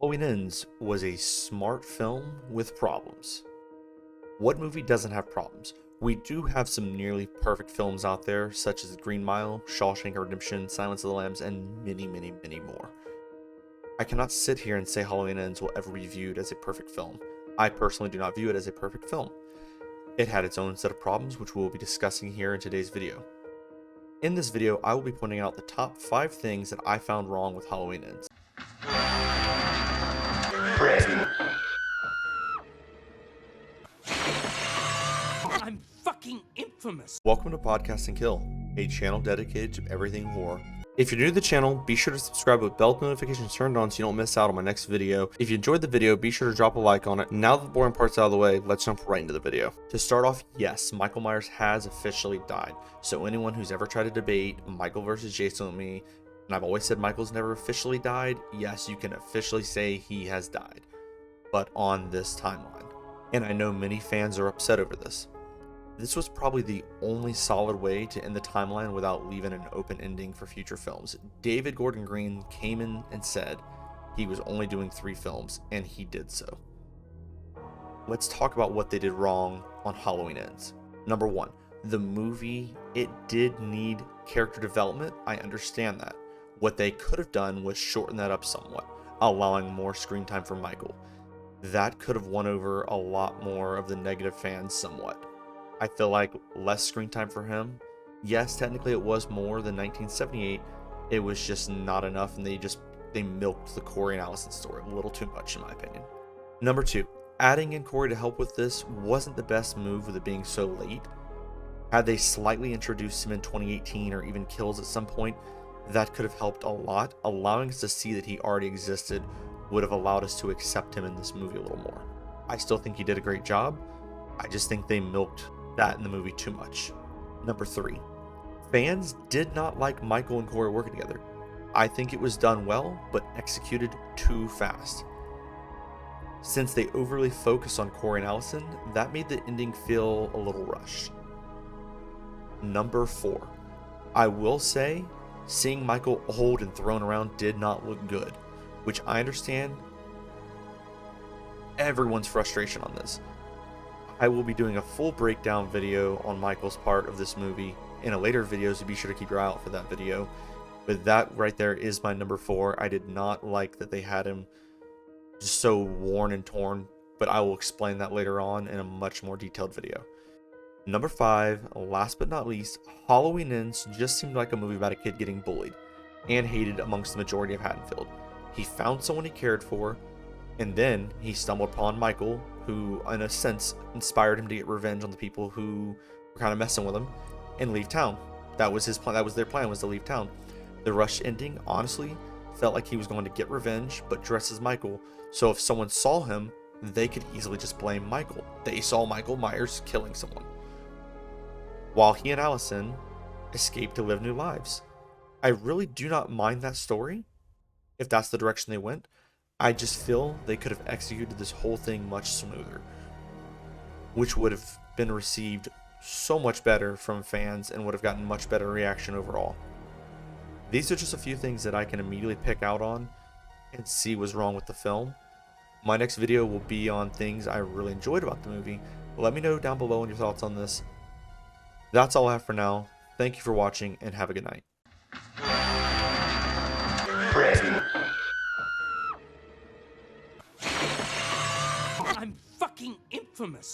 Halloween Ends was a smart film with problems. What movie doesn't have problems? We do have some nearly perfect films out there, such as Green Mile, Shawshank Redemption, Silence of the Lambs, and many, many, many more. I cannot sit here and say Halloween Ends will ever be viewed as a perfect film. I personally do not view it as a perfect film. It had its own set of problems, which we will be discussing here in today's video. In this video, I will be pointing out the top 5 things that I found wrong with Halloween Ends. I'm fucking infamous. Welcome to Podcast and Kill, a channel dedicated to everything horror. If you're new to the channel, be sure to subscribe with bell notifications turned on so you don't miss out on my next video. If you enjoyed the video, be sure to drop a like on it. Now that the boring part's out of the way, let's jump right into the video. To start off, yes, Michael Myers has officially died. So anyone who's ever tried to debate Michael versus Jason with me, and I've always said Michael's never officially died, yes, you can officially say he has died, but on this timeline. And I know many fans are upset over this. This was probably the only solid way to end the timeline without leaving an open ending for future films. David Gordon Green came in and said he was only doing 3 films, and he did so. Let's talk about what they did wrong on Halloween Ends. Number 1, the movie, it did need character development. I understand that. What they could have done was shorten that up somewhat, allowing more screen time for Michael. That could have won over a lot more of the negative fans somewhat. I feel like less screen time for him. Yes, technically it was more than 1978. It was just not enough, and they milked the Corey and Allison story a little too much, in my opinion. Number 2, adding in Corey to help with this wasn't the best move with it being so late. Had they slightly introduced him in 2018 or even kills at some point, that could have helped a lot. Allowing us to see that he already existed would have allowed us to accept him in this movie a little more. I still think he did a great job. I just think they milked that in the movie too much. Number 3, fans did not like Michael and Corey working together. I think it was done well, but executed too fast. Since they overly focused on Corey and Allison, that made the ending feel a little rushed. Number 4, I will say, seeing Michael old and thrown around did not look good, which I understand everyone's frustration on this. I will be doing a full breakdown video on Michael's part of this movie in a later video, so be sure to keep your eye out for that video. But that right there is my number 4. I did not like that they had him just so worn and torn, but I will explain that later on in a much more detailed video. Number 5, last but not least, Halloween Ends just seemed like a movie about a kid getting bullied and hated amongst the majority of Haddonfield. He found someone he cared for, and then he stumbled upon Michael, who in a sense inspired him to get revenge on the people who were kind of messing with him and leave town. That was his plan. That was their plan, was to leave town. The rushed ending honestly felt like he was going to get revenge, but dressed as Michael. So if someone saw him, they could easily just blame Michael. They saw Michael Myers killing someone, while he and Allison escaped to live new lives. I really do not mind that story if that's the direction they went. I just feel they could have executed this whole thing much smoother, which would have been received so much better from fans and would have gotten much better reaction overall. These are just a few things that I can immediately pick out on and see was wrong with the film. My next video will be on things I really enjoyed about the movie. Let me know down below your thoughts on this. That's all I have for now. Thank you for watching and have a good night. I'm fucking infamous.